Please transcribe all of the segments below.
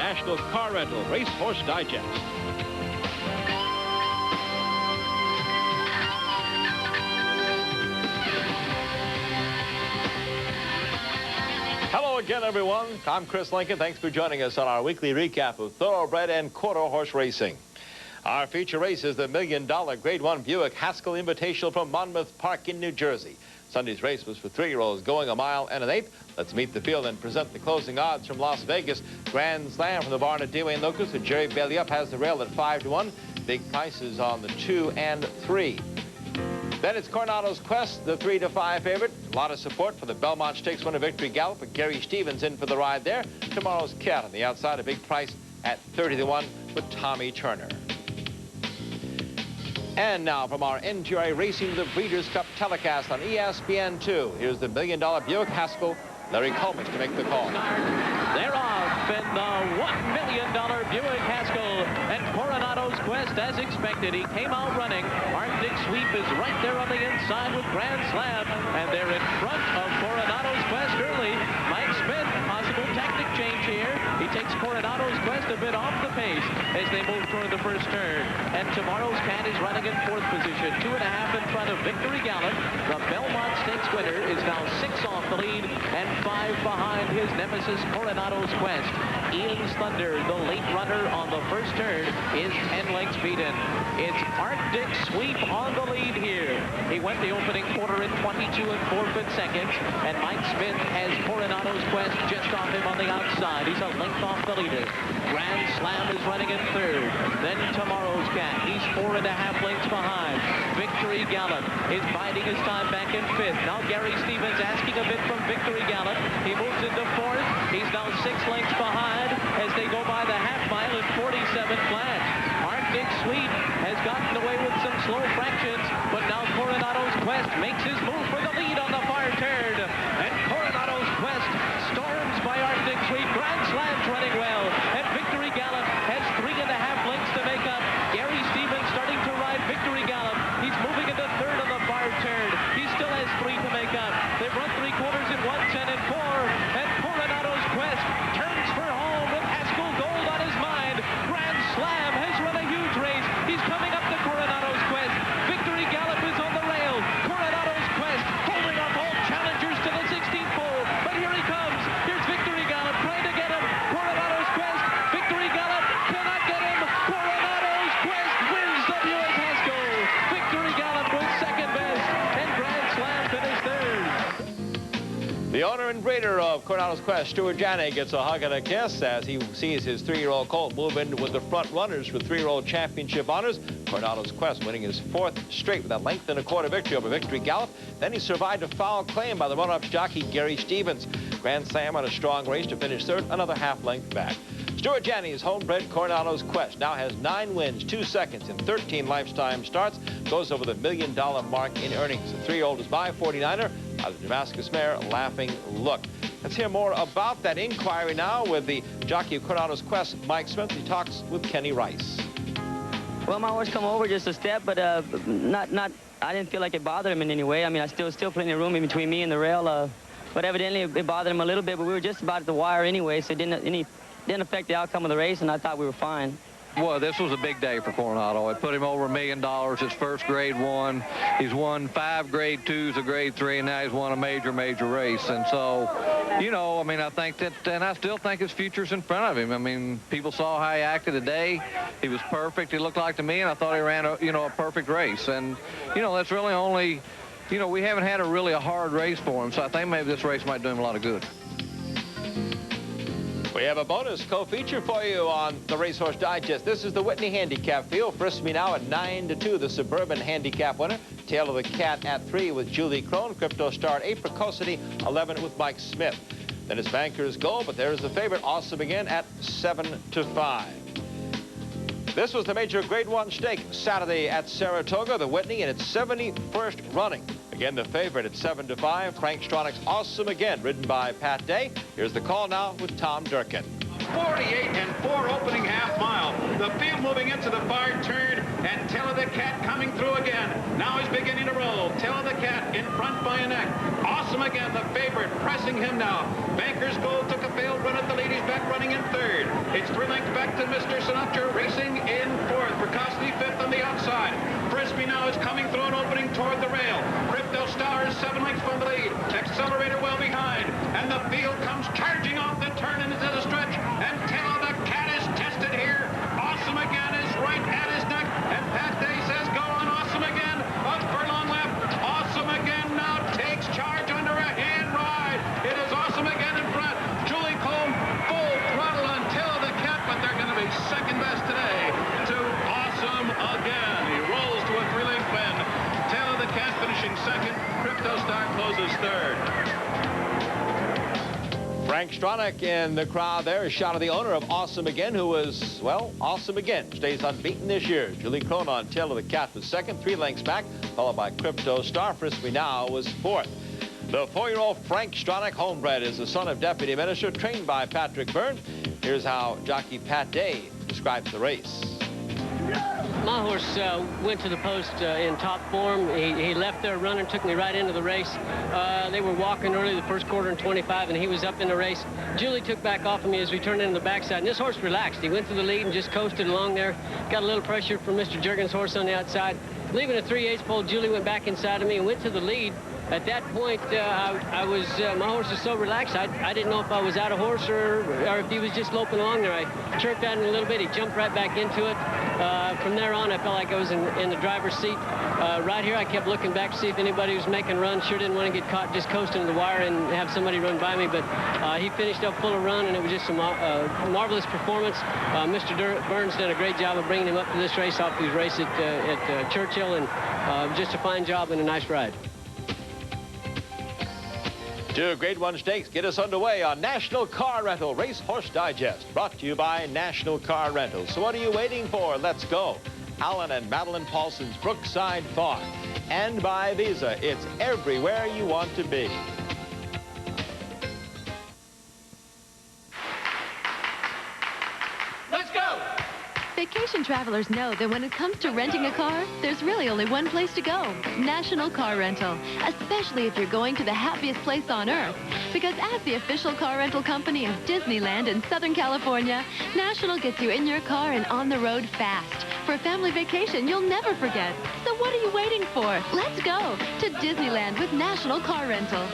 National Car Rental Racehorse Digest. Hello again, everyone. I'm Chris Lincoln. Thanks for joining us on our weekly recap of thoroughbred and quarter horse racing. Our feature race is the $1 million Grade 1 Buick Haskell Invitational from Monmouth Park in New Jersey. Sunday's race was for 3-year-olds going 1 1/8 miles. Let's meet the field and present the closing odds from Las Vegas. Grand Slam from the barn at Dewey and Lucas with Jerry Bailey up has the rail at 5-1. Big prices on the 2 and 3. Then it's Coronado's Quest, the 3-5 favorite. A lot of support for the Belmont Stakes winner Victory Gallop, but Gary Stevens in for the ride there. Tomorrow's Cat on the outside, a big price at 30-1 with Tommy Turner. And now from our NTRA Racing the Breeders' Cup telecast on ESPN2, here's the $1 million Buick Haskell. Larry Colmich to make the call. They're off in the $1 million Buick Haskell, and Coronado's Quest, as expected, he came out running. Arctic Sweep is right there on the inside with Grand Slam, and they're in front of Coronado's Quest early. Mike Smith, possible tactic change here. He takes Coronado's Quest a bit off the pace as they move toward the first turn. And Tomorrow's Cat is running in 4th position, 2.5 in front of Victory Gallop. The Belmont Stakes winner is now 6 off the lead and 5 behind his nemesis Coronado's Quest. Ian's Thunder, the late runner on the first turn, is 10 lengths beaten. It's Arctic Sweep on the lead here. He went the opening quarter in 22 4/5 seconds, and Mike Smith has Coronado's Quest just off him on the outside. He's a length off the leader. Grand Slam is running in 3rd. Then Tomorrow's Cat, he's 4.5 lengths behind. Victory Gallop is biding his time back in 5th. Now Gary Stevens asking a bit from Victory Gallop. He moves into 4th. He's now 6 lengths behind as they go by the half mile in 47 flat. Arctic Sweep has gotten away with some slow fractions, but now Coronado's Quest makes his move for the lead on the far turn. And Coronado's Quest storms by Arctic Sweep. Grand Slam's running well, and Victory Gallop has 3.5 lengths to make up. Gary Stevens starting to ride Victory Gallop. He's moving into 3rd on the far turn. He still has 3 to make up. They've run 3 quarters in 1:10 and 4, and Coronado's Quest turns for home with Haskell Gold on his mind. Grand Slam has run a huge race. He's coming up to Coronado's Quest. Victory Gallop is on the rail. Coronado's Quest holding up all challengers to the 16th pole. But here he comes. Here's Victory Gallop trying to get him. Coronado's Quest. Victory Gallop cannot get him. Coronado's Quest wins the Buick Haskell. Victory Gallop was second best, and Grand Slam finished 3rd. The owner and breeder of Coronado's Quest, Stuart Janney, gets a hug and a kiss as he sees his 3-year-old colt move in with the front runners for 3-year-old championship honors. Coronado's Quest winning his 4th straight with a 1.25 length victory over Victory Gallop. Then he survived a foul claim by the run-up jockey Gary Stevens. Grand Slam on a strong race to finish 3rd, another half length back. Stuart Janney's homebred Coronado's Quest now has 9 wins, 2 seconds, and 13 lifetime starts. Goes over the $1 million mark in earnings. The 3-year-old is by 49er. The Damascus mare, Laughing Look. Let's hear more about that inquiry now with the jockey of Coronado's Quest, Mike Smith. He talks with Kenny Rice. Well, my horse come over just a step, but I didn't feel like it bothered him in any way. I mean, I still plenty of room in between me and the rail, but evidently it bothered him a little bit, but we were just about at the wire anyway, so it didn't affect the outcome of the race, and I thought we were fine. Well, this was a big day for Coronado. It put him over $1 million, his first Grade 1. He's won 5 Grade 2s, a Grade 3, and now he's won a major race. And so, you know, I mean, I think that, and I still think his future's in front of him. I mean, people saw how he acted today. He was perfect. He looked like to me, and I thought he ran a perfect race. And, you know, that's really only, you know, we haven't had a hard race for him, so I think maybe this race might do him a lot of good. We have a bonus co-feature for you on the Racehorse Digest. This is the Whitney Handicap field. Frisk Me Now at 9-2, the Suburban Handicap winner. Tail of the Cat at 3 with Julie Crone. Crypto Star at 8, Precocity 11 with Mike Smith. Then it's Bankers Go, but there's the favorite, Awesome Again, at 7-5. This was the major Grade 1 stake Saturday at Saratoga, the Whitney, in its 71st running. Again, the favorite at 7-5, Frank Stronach's Awesome Again, ridden by Pat Day. Here's the call now with Tom Durkin. 48 and 4 opening half mile. The field moving into the far turn, and Tail of the Cat coming through again. Now he's beginning to roll. Tail of the Cat in front by a neck. Awesome Again, the favorite, pressing him now. Bankers Gold took a failed run at the lead. He's back running in 3rd. It's 3 and Mr. Sinatra racing in fourth. Precocity fifth on the outside. Frisbee now is coming through an opening toward the rail. Crypto Star is 7 lengths from the lead. Accelerator well behind. And the field comes charging off the turn into the stretch. And Taylor the Cat is tested here. Awesome Again is right at his neck. And Pat Day says, go on, Awesome Again. A furlong left. Awesome Again now takes charge under a hand ride. It is Awesome Again in front. Julie Cone full throttle on Taylor the Cat, but they're going to be second best today to Awesome Again. He rolls to a 3-length bend. Taylor the Cat finishing second. Crypto Star closes third. Frank Stronach in the crowd there. A shot of the owner of Awesome Again, who was, well, Awesome Again. Stays unbeaten this year. Julie Crone on Tail of the Cat was second, 3 lengths back, followed by Crypto Star. Frisbee now was fourth. The 4-year-old Frank Stronach, homebred, is the son of Deputy Minister, trained by Patrick Burns. Here's how jockey Pat Day describes the race. My horse went to the post in top form. He left there running, took me right into the race. They were walking early the first quarter in 25, and he was up in the race. Julie took back off of me as we turned into the backside, and this horse relaxed. He went to the lead and just coasted along there. Got a little pressure from Mr. Juergens' horse on the outside. Leaving a 3/8 pole, Julie went back inside of me and went to the lead. At that point, my horse was so relaxed, I didn't know if I was out of horse or if he was just loping along there. I chirped at him a little bit. He jumped right back into it. From there on, I felt like I was in the driver's seat. Right here, I kept looking back to see if anybody was making runs. Sure didn't want to get caught just coasting to the wire and have somebody run by me, but he finished up full of run, and it was just a marvelous performance. Mr. Burns did a great job of bringing him up to this race off his race at Churchill, and just a fine job and a nice ride. 2 Grade 1 stakes get us underway on National Car Rental Racehorse Digest, brought to you by National Car Rental. So what are you waiting for? Let's go. Alan and Madeline Paulson's Brookside Farm. And by Visa, it's everywhere you want to be. Vacation travelers know that when it comes to renting a car, there's really only one place to go, National Car Rental, especially if you're going to the happiest place on earth. Because as the official car rental company of Disneyland in Southern California, National gets you in your car and on the road fast. For a family vacation you'll never forget. So what are you waiting for? Let's go to Disneyland with National Car Rental.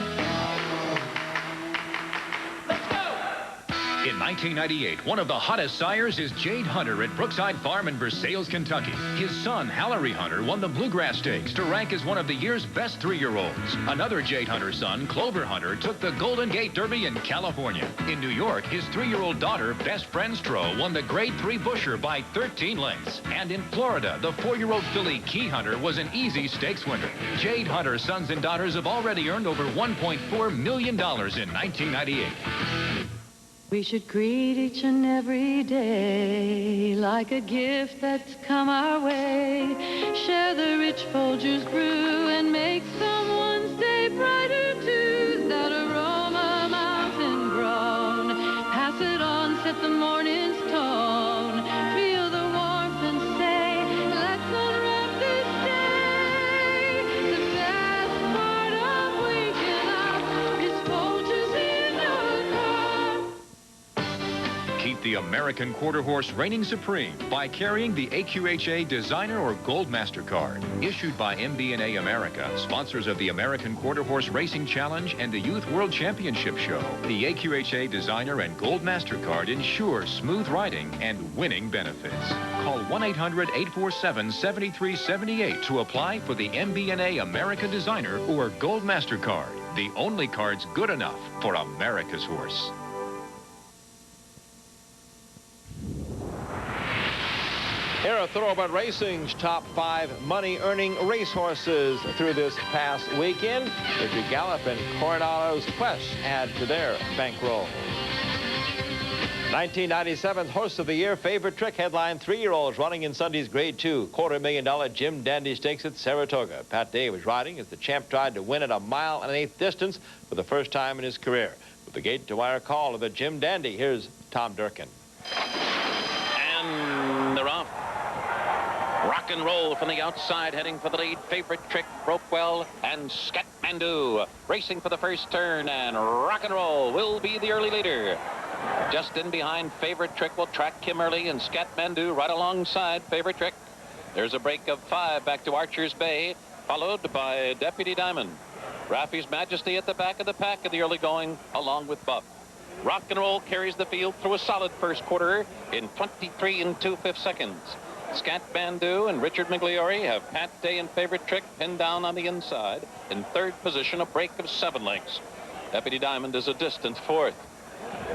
In 1998, one of the hottest sires is Jade Hunter at Brookside Farm in Versailles, Kentucky. His son, Hallery Hunter, won the Bluegrass Stakes to rank as one of the year's best 3-year-olds. Another Jade Hunter son, Clover Hunter, took the Golden Gate Derby in California. In New York, his 3-year-old daughter, Best Friend Stro, won the Grade 3 Busher by 13 lengths. And in Florida, the 4-year-old filly Key Hunter was an easy stakes winner. Jade Hunter's sons and daughters have already earned over $1.4 million in 1998. We should greet each and every day like a gift that's come our way. Share the rich Folgers brew and make someone's day brighter too. That aroma mountain grown. Pass it on, set the morning's tone. Feel the warmth and say, let's unwrap this day. The best part of waking up is Folgers in your car. Keep the American Quarter Horse reigning supreme by carrying the AQHA Designer or Gold Master card. Issued by MBNA America, sponsors of the American Quarter Horse Racing Challenge and the Youth World Championship Show. The AQHA Designer and Gold Master card ensures smooth riding and winning benefits. Call 1-800-847-7378 to apply for the MBNA America Designer or Gold Master card. The only cards good enough for America's horse. Here are Thoroughbred Racing's top 5 money-earning racehorses through this past weekend. Richard Gallup and Coronado's Quest add to their bankroll. 1997 Horse of the Year favorite trick headline 3-year-olds running in Sunday's Grade 2 $250,000 Jim Dandy Stakes at Saratoga. Pat Day was riding as the champ tried to win at a 1 1/8 distance for the first time in his career. With the gate-to-wire call of the Jim Dandy, here's Tom Durkin. And they're off. Rock and roll from the outside, heading for the lead. Favorite trick broke well, and Scatmandu racing for the first turn, and rock and roll will be the early leader. Just in behind, Favorite Trick will track Kimmerly and Scat Mandu right alongside Favorite Trick. There's a break of 5 back to Archer's Bay, followed by Deputy Diamond. Raffy's Majesty at the back of the pack in the early going, along with Buff. Rock and Roll carries the field through a solid first quarter in 23 2/5 seconds. Scat Mandu and Richard Migliore have Pat Day and Favorite Trick pinned down on the inside. In third position, a break of 7 lengths. Deputy Diamond is a distant 4th.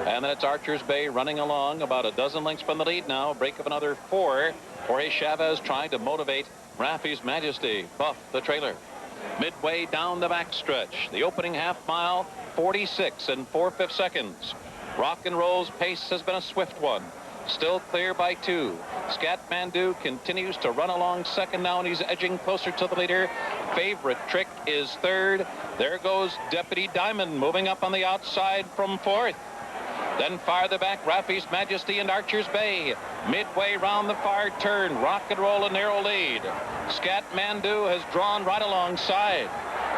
And then it's Archer's Bay running along about a dozen lengths from the lead now. A break of another 4. Jorge Chavez trying to motivate Raffy's Majesty. Buff the trailer. Midway down the backstretch, the opening half mile, 46 4/5 seconds. Rock and Roll's pace has been a swift one. Still clear by 2. Scat Mandu continues to run along second now, and he's edging closer to the leader. Favorite Trick is 3rd. There goes Deputy Diamond moving up on the outside from 4th. Then farther back, Raffy's Majesty and Archer's Bay. Midway round the far turn, Rock and Roll a narrow lead. Scat Mandu has drawn right alongside.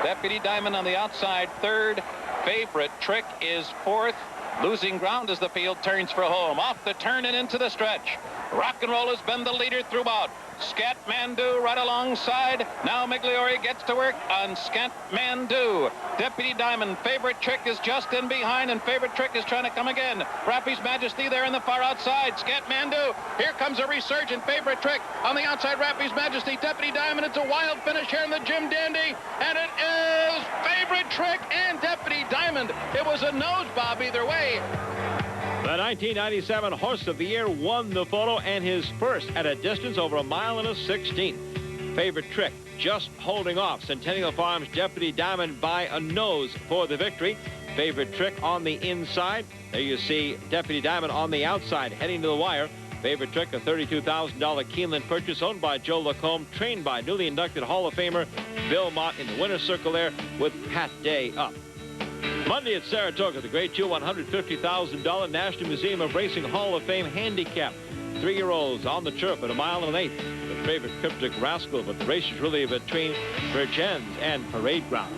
Deputy Diamond on the outside, 3rd. Favorite Trick is 4th. Losing ground as the field turns for home. Off the turn and into the stretch. Rock and Roll has been the leader throughout. Scat Mandu right alongside. Now Migliore gets to work on Scat Mandu. Deputy Diamond, Favorite Trick is just in behind, and Favorite Trick is trying to come again. Raffy's Majesty there in the far outside. Scat Mandu. Here comes a resurgent Favorite Trick on the outside. Raffy's Majesty, Deputy Diamond. It's a wild finish here in the Jim Dandy, and it is Favorite Trick and Deputy Diamond. It was a nose bob either way. The 1997 Horse of the Year won the photo, and his first at a distance over 1.116 miles. Favorite Trick just holding off Centennial Farms Deputy Diamond by a nose for the victory. Favorite Trick on the inside. There you see Deputy Diamond on the outside heading to the wire. Favorite Trick, a $32,000 Keeneland purchase owned by Joe Lacombe, trained by newly inducted Hall of Famer Bill Mott in the winner's circle there with Pat Day up. Monday at Saratoga, the Grade 2 $150,000 National Museum of Racing Hall of Fame Handicap. 3-year-olds on the turf at 1 1/8 miles. The favorite Cryptic Rascal, but the race is really between Virgins and Parade Ground.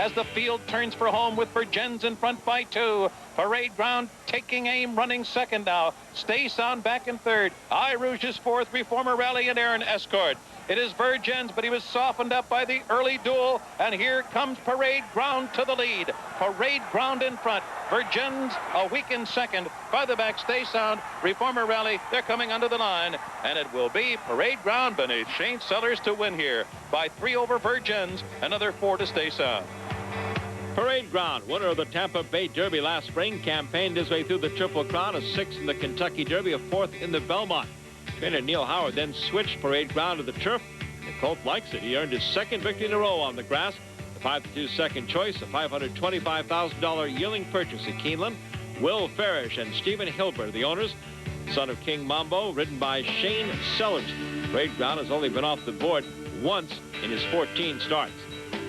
As the field turns for home with Virgins in front by 2. Parade Ground taking aim, running second now. Stay Sound back in 3rd. I Rouge is 4th. Reformer Rally and Aaron Escort. It is Virgins, but he was softened up by the early duel. And here comes Parade Ground to the lead. Parade Ground in front. Virgins a weak in second. Farther back, Stay Sound. Reformer Rally, they're coming under the line. And it will be Parade Ground beneath Shane Sellers to win here by 3 over Virgins. Another 4 to Stay Sound. Parade Ground, winner of the Tampa Bay Derby last spring, campaigned his way through the Triple Crown, a 6th in the Kentucky Derby, a 4th in the Belmont. Trainer Neil Howard then switched Parade Ground to the turf. The colt likes it. He earned his 2nd victory in a row on the grass. The 5-2 second choice, a $525,000 yearling purchase at Keeneland. Will Farish and Stephen Hilbert, the owners. Son of King Mambo, ridden by Shane Sellers. Parade Ground has only been off the board once in his 14 starts.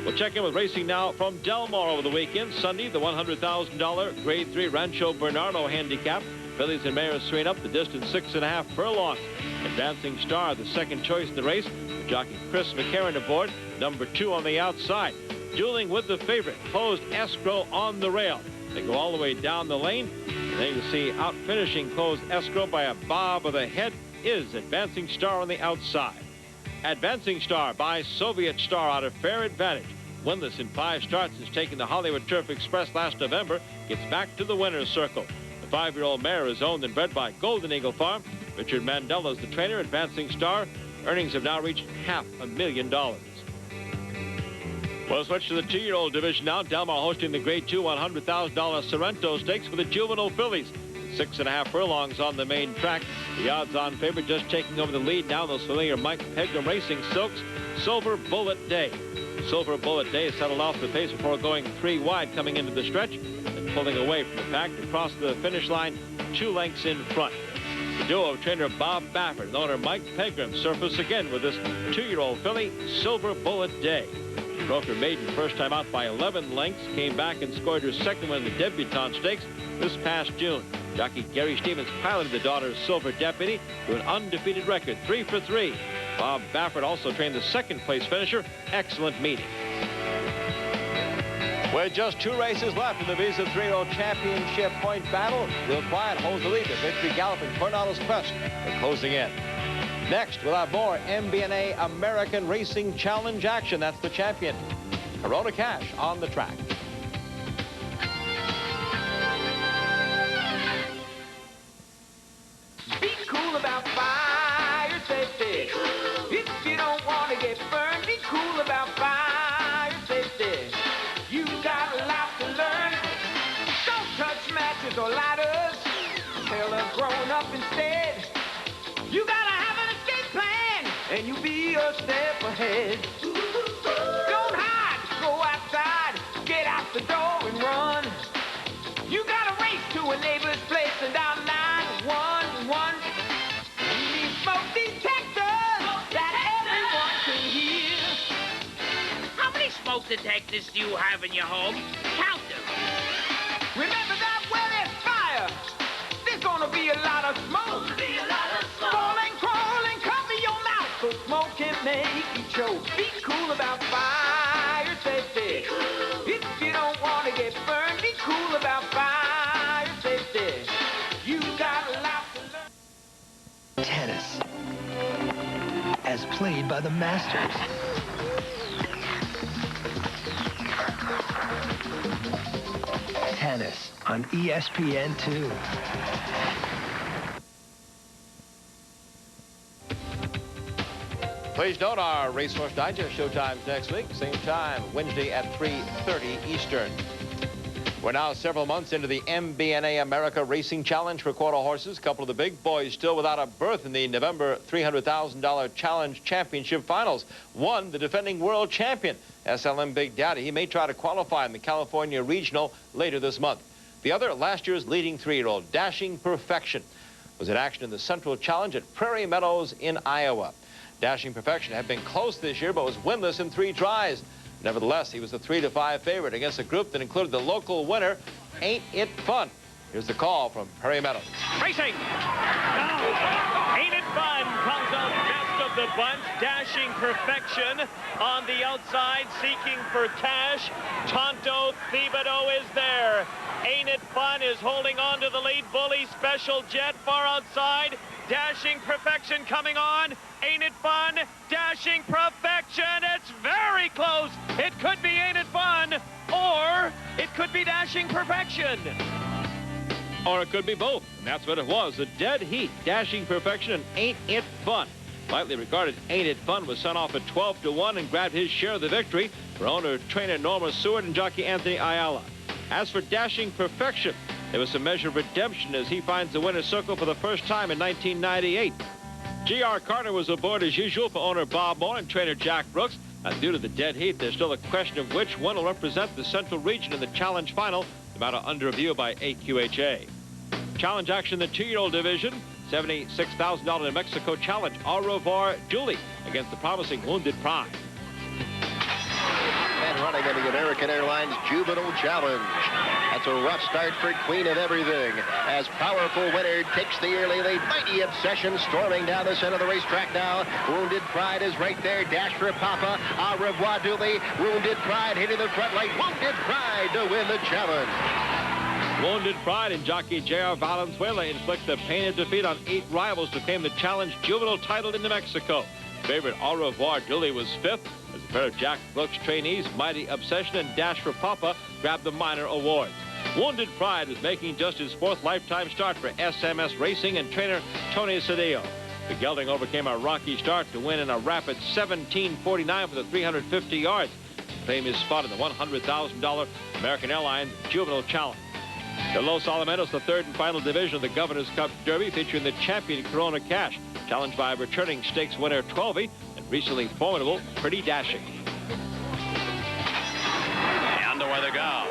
We'll check in with racing now from Del Mar over the weekend. Sunday, the $100,000 Grade 3 Rancho Bernardo Handicap. Fillies and mares 3 and up, the distance 6.5 furlongs. Advancing Star, the 2nd choice in the race. Jockey Chris McCarron aboard, number 2 on the outside. Dueling with the favorite, Closed Escrow on the rail. They go all the way down the lane. And then you see out finishing Closed Escrow by a bob of the head is Advancing Star on the outside. Advancing Star by Soviet Star out of Fair Advantage. Winless in 5 starts since taking the Hollywood Turf Express last November, gets back to the winner's circle. The 5-year-old mare is owned and bred by Golden Eagle Farm. Richard Mandela is the trainer. Advancing Star. Earnings have now reached $500,000. We'll switch to the 2-year-old division now. Del Mar hosting the Grade 2 $100,000 Sorrento Stakes for the juvenile fillies. 6.5 furlongs on the main track. The odds-on favorite just taking over the lead now. Those familiar Mike Pegram Racing Silks. Silver Bullet Day. Silver Bullet Day settled off the pace before going 3 wide coming into the stretch and pulling away from the pack to cross the finish line 2 lengths in front. The duo of trainer Bob Baffert and owner Mike Pegram surface again with this 2-year-old filly, Silver Bullet Day. Broke her maiden first time out by 11 lengths, came back and scored her 2nd one in the Debutante Stakes this past June. Jockey Gary Stevens piloted the daughter's Silver Deputy to an undefeated record, 3 for 3. Bob Baffert also trained the 2nd place finisher. Excellent meeting. With just 2 races left in the Visa 3-year-old championship point battle, Will Quiet holds the lead to Victory Gallop in Coronado's Quest. They're closing in. Next, we'll have more MBNA American Racing Challenge action. That's the champion, Corona Cash, on the track. Be cool about fire safety. If you don't want to get burned, be cool about fire safety. You got a lot to learn. Don't touch matches or lighters. Tell a grown-up instead. You gotta have an escape plan, and you be a step ahead. Don't hide, go outside, get out the door and run. You gotta race to a neighbor's place and down 911. You need smoke detectors that everyone can hear. How many smoke detectors do you have in your home? Count them. Remember that where there's fire, there's gonna be a lot of smoke. Falling, crawling, cover your mouth so smoke can make you choke. Be cool about fire safety. If you don't want to get burned, be cool about fire safety. You got a lot to learn. Tennis, as played by the masters. Tennis on ESPN2. Please note our Racehorse Digest showtimes next week, same time, Wednesday at 3:30 Eastern. We're now several months into the MBNA America Racing Challenge for quarter horses. A couple of the big boys still without a berth in the November $300,000 Challenge Championship Finals. One, the defending world champion, SLM Big Daddy. He may try to qualify in the California Regional later this month. The other, last year's leading 3-year-old, Dashing Perfection, was in action in the Central Challenge at Prairie Meadows in Iowa. Dashing Perfection had been close this year, but was winless in 3 tries. Nevertheless, he was the 3-5 favorite against a group that included the local winner, Ain't It Fun. Here's the call from Prairie Meadows. Racing! Ain't It Fun comes out best of the bunch. Dashing Perfection on the outside, seeking for cash. Tonto Thibodeau is there. Ain't It Fun is holding on to the lead. Bully Special Jet far outside. Dashing Perfection coming on. Ain't It Fun? Dashing Perfection. It's very close. It could be Ain't It Fun, or it could be Dashing Perfection. Or it could be both, and that's what it was. A dead heat. Dashing Perfection and Ain't It Fun. Lightly regarded Ain't It Fun was sent off at 12-1 and grabbed his share of the victory for owner-trainer Norma Seward and jockey Anthony Ayala. As for Dashing Perfection, there was some measure of redemption as he finds the winner's circle for the first time in 1998. G.R. Carter was aboard as usual for owner Bob Moore and trainer Jack Brooks. And due to the dead heat, there's still a question of which one will represent the Central Region in the Challenge Final. The matter under review by AQHA. Challenge action in the 2-year-old division. $76,000 New Mexico Challenge. Au revoir, Julie, against the promising Wounded Pride. And running in the American Airlines Juvenile Challenge. That's a rough start for Queen of Everything, as Powerful Winner takes the early lead. Mighty Obsession storming down the center of the racetrack now. Wounded Pride is right there. Dash for Papa. Au revoir, Dooley. Wounded Pride hitting the front light. Wounded Pride to win the challenge. Wounded Pride and jockey J.R. Valenzuela inflict the painted defeat on 8 rivals to claim the Challenge Juvenile title in New Mexico. Favorite Au revoir, Dooley was 5th. As a pair of Jack Brooks trainees, Mighty Obsession and Dash for Papa grabbed the minor awards. Wounded Pride is making just his 4th lifetime start for SMS Racing and trainer Tony Cedillo. The gelding overcame a rocky start to win in a rapid 17:49 for the 350 yards. To claim his spot in the $100,000 American Airlines Juvenile Challenge. The Los Alamitos, the 3rd and final division of the Governor's Cup Derby, featuring the champion Corona Cash, challenged by returning stakes winner 12 and recently formidable Pretty Dashing. And away they go.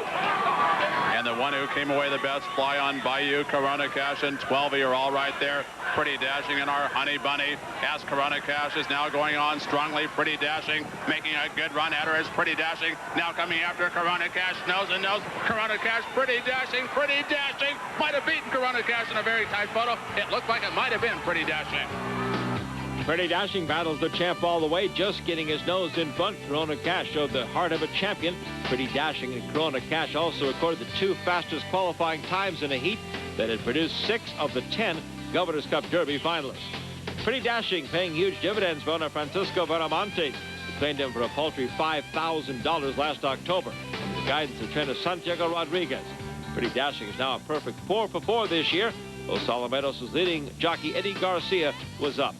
And the one who came away the best, Fly on Bayou, Corona Cash, and 12 are all right there. Pretty Dashing in our Honey Bunny. As Corona Cash is now going on strongly. Pretty Dashing making a good run at her as Pretty Dashing now coming after Corona Cash. Nose and nose. Corona Cash, Pretty Dashing, Pretty Dashing. Might have beaten Corona Cash in a very tight photo. It looked like it might have been Pretty Dashing. Pretty Dashing battles the champ all the way, just getting his nose in front. Corona Cash showed the heart of a champion. Pretty Dashing and Corona Cash also recorded the 2 fastest qualifying times in a heat that had produced 6 of the 10 Governor's Cup Derby finalists. Pretty Dashing paying huge dividends for owner Francisco Veramontes, who claimed him for a paltry $5,000 last October under the guidance of trainer Santiago Rodriguez. Pretty Dashing is now a perfect 4 for 4 this year. Los Alamos' leading jockey Eddie Garcia was up.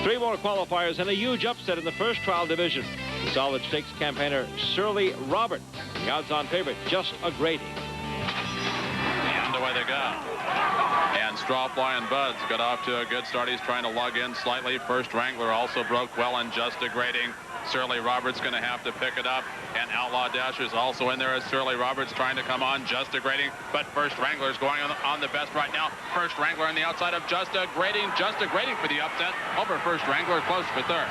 3 more qualifiers and a huge upset in the first trial division. The solid stakes campaigner Surly Robert, the odds-on favorite, just a grading. And away they go. And Straw Flying Buds got off to a good start. He's trying to lug in slightly. First Wrangler also broke well and just a grading. Surly Roberts going to have to pick it up. And Outlaw Dasher's also in there as Surly Roberts trying to come on, just a grading. But First Wrangler's going on the best right now. First Wrangler on the outside of just a grading for the upset over First Wrangler, close for third.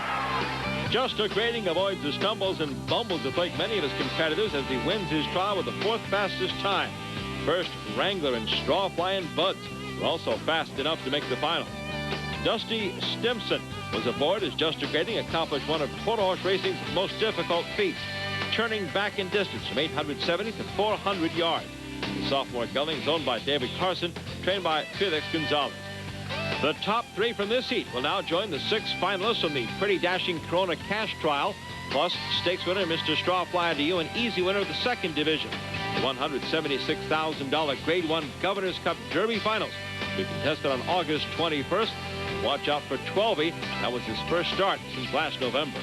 Just a grading avoids the stumbles and bumbles that plague many of his competitors as he wins his trial with the 4th fastest time. First Wrangler and Straw Flying Buds were also fast enough to make the final. Dusty Stimson was aboard as Just a Grading accomplished one of quarter horse racing's most difficult feats, turning back in distance from 870 to 400 yards. The sophomore geldings, owned by David Carson, trained by Felix Gonzalez. The top 3 from this heat will now join the 6 finalists from the Pretty Dashing Corona Cash trial, plus stakes winner Mr. Straw Flyer to you, an easy winner of the 2nd division. The $176,000 Grade 1 Governor's Cup Derby finals will be contested on August 21st. Watch out for 12. That was his first start since last November.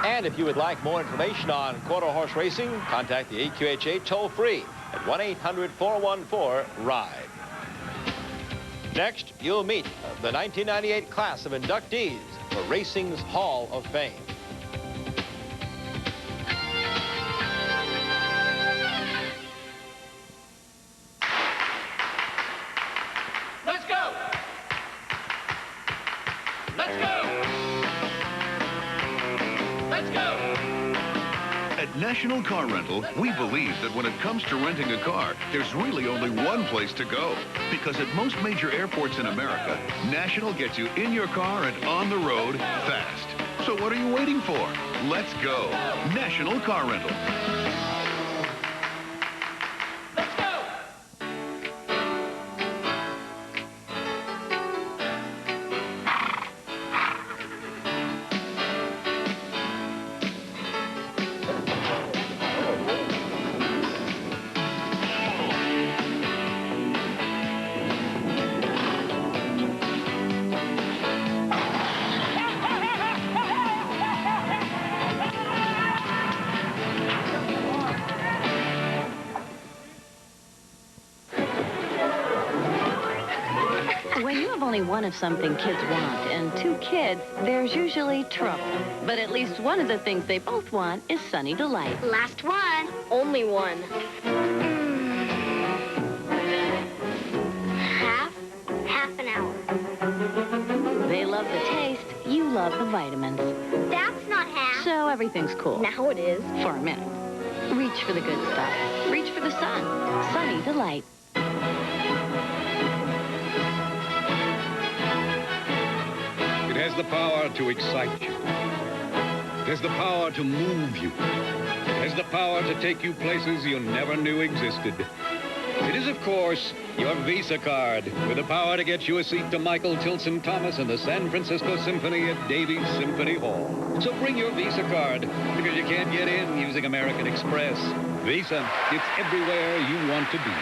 And if you would like more information on quarter horse racing, contact the AQHA toll-free at 1-800-414-RIDE. Next, you'll meet the 1998 class of inductees for Racing's Hall of Fame. Let's go! Let's go! Let's go! At National Car Rental, we believe that when it comes to renting a car, there's really only one place to go. Because at most major airports in America, National gets you in your car and on the road fast. So what are you waiting for? Let's go. National Car Rental. When you have only one of something kids want and 2 kids, there's usually trouble. But at least one of the things they both want is Sunny Delight. Last one. Only one. Half an hour. They love the taste, you love the vitamins. That's not half. So everything's cool. Now it is. For a minute. Reach for the good stuff. Reach for the sun. Sunny Delight. It has the power to excite you. It has the power to move you. It has the power to take you places you never knew existed. It is, of course, your Visa card with the power to get you a seat to Michael Tilson Thomas and the San Francisco Symphony at Davies Symphony Hall. So bring your Visa card because you can't get in using American Express. Visa, it's everywhere you want to be.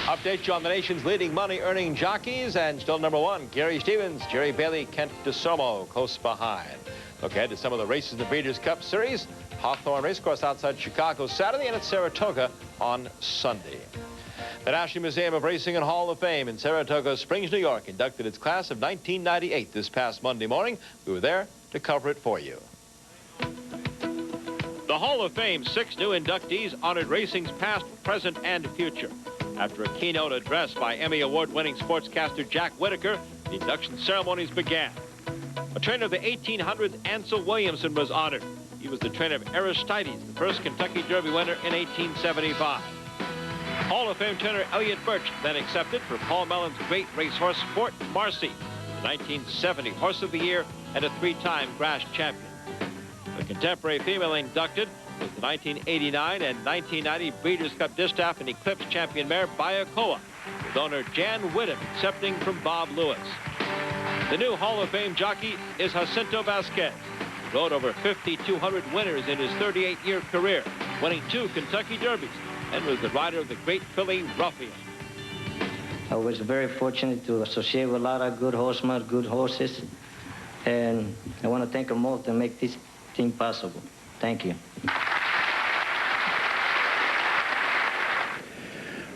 Update you on the nation's leading money-earning jockeys, and still number 1, Gary Stevens, Jerry Bailey, Kent DeSomo, close behind. Look ahead to some of the races in the Breeders' Cup Series. Hawthorne Racecourse outside Chicago Saturday, and at Saratoga on Sunday. The National Museum of Racing and Hall of Fame in Saratoga Springs, New York, inducted its class of 1998 this past Monday morning. We were there to cover it for you. The Hall of Fame, 6 new inductees honored racing's past, present, and future. After a keynote address by Emmy Award-winning sportscaster Jack Whitaker, the induction ceremonies began. A trainer of the 1800s, Ansel Williamson, was honored. He was the trainer of Aristides, the first Kentucky Derby winner in 1875. Hall of Fame trainer Elliott Birch then accepted for Paul Mellon's great racehorse Fort Marcy, the 1970 Horse of the Year and a 3-time grass champion. The contemporary female inducted was the 1989 and 1990 Breeders' Cup Distaff and Eclipse champion mare Bayakoa, with owner Jan Whittam accepting from Bob Lewis. The new Hall of Fame jockey is Jacinto Vasquez, who rode over 5,200 winners in his 38-year career, winning 2 Kentucky Derbies, and was the rider of the great filly Ruffian. I was very fortunate to associate with a lot of good horsemen, good horses, and I want to thank them all to make this thing possible. Thank you.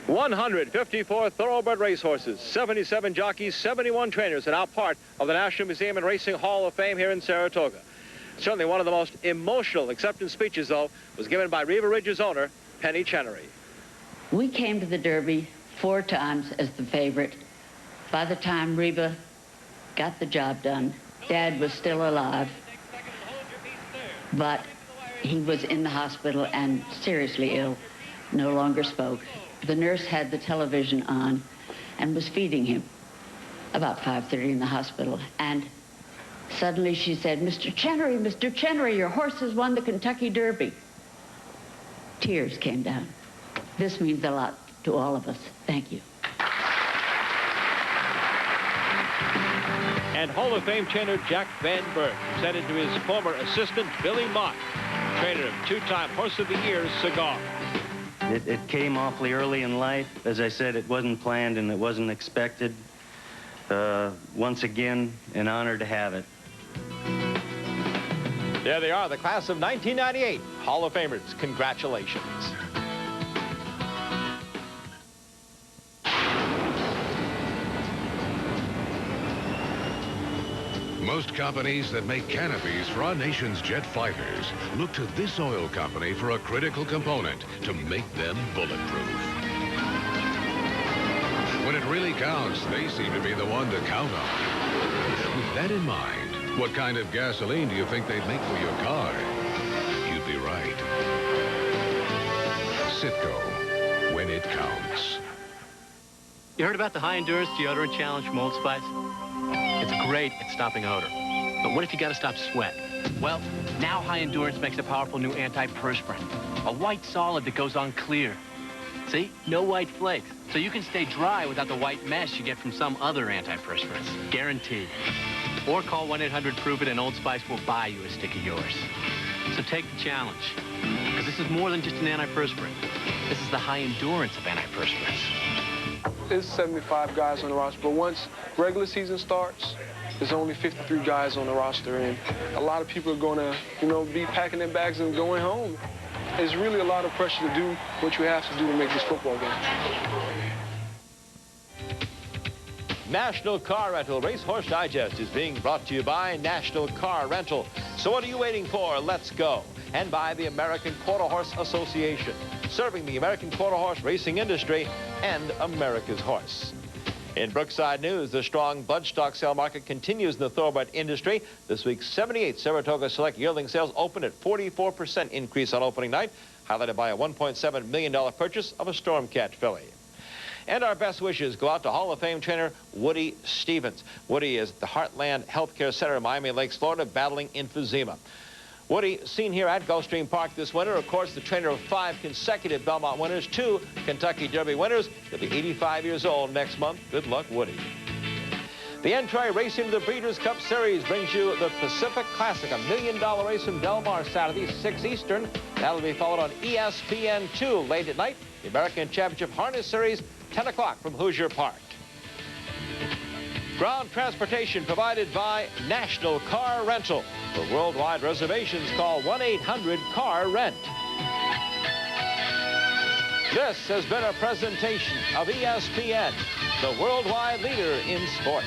154 thoroughbred racehorses, 77 jockeys, 71 trainers, and now part of the National Museum and Racing Hall of Fame here in Saratoga. Certainly one of the most emotional acceptance speeches, though, was given by Riva Ridge's owner, Penny Chenery. We came to the Derby 4 times as the favorite. By the time Riva got the job done, Dad was still alive, but he was in the hospital and seriously ill, no longer spoke. The nurse had the television on and was feeding him about 5:30 in the hospital, and suddenly she said, Mr. Chenery, your horse has won the Kentucky Derby. Tears came down. This means a lot to all of us. Thank you. And Hall of Fame trainer Jack Van Berg presented to his former assistant Billy Mott, trainer of 2-time Horse of the Year Cigar. It came awfully early in life. As I said, it wasn't planned and it wasn't expected. Once again, an honor to have it. There they are, the class of 1998 Hall of Famers. Congratulations. Most companies that make canopies for our nation's jet fighters look to this oil company for a critical component to make them bulletproof. When it really counts, they seem to be the one to count on. With that in mind, what kind of gasoline do you think they'd make for your car? You'd be right. Citgo, when it counts. You heard about the high endurance deodorant challenge from Old Spice? It's great at stopping odor. But what if you got to stop sweat? Well, now High Endurance makes a powerful new antiperspirant. A white solid that goes on clear. See? No white flakes. So you can stay dry without the white mess you get from some other antiperspirants. Guaranteed. Or call 1-800-PROVE-IT and Old Spice will buy you a stick of yours. So take the challenge. Because this is more than just an antiperspirant. This is the high endurance of antiperspirants. There's 75 guys on the roster, but once regular season starts, there's only 53 guys on the roster, and a lot of people are going to, be packing their bags and going home. It's really a lot of pressure to do what you have to do to make this football game. National Car Rental Racehorse Digest is being brought to you by National Car Rental. So what are you waiting for? Let's go. And by the American Quarter Horse Association, serving the American quarter horse racing industry and America's horse. In Brookside news, the strong bloodstock sale market continues in the thoroughbred industry. This week's 78 Saratoga Select yearling sales opened at 44% increase on opening night, highlighted by a $1.7 million purchase of a Stormcat filly. And our best wishes go out to Hall of Fame trainer Woody Stevens. Woody is at the Heartland Healthcare Center in Miami Lakes, Florida, battling emphysema. Woody, seen here at Gulfstream Park this winter, of course, the trainer of 5 consecutive Belmont winners, 2 Kentucky Derby winners. He'll be 85 years old next month. Good luck, Woody. The entry race into the Breeders' Cup Series brings you the Pacific Classic, $1 million race in Del Mar Saturday, 6 Eastern. That'll be followed on ESPN 2 late at night. The American Championship Harness Series, 10 o'clock from Hoosier Park. Ground transportation provided by National Car Rental. For worldwide reservations, call 1-800-CAR-RENT. This has been a presentation of ESPN, the worldwide leader in sports.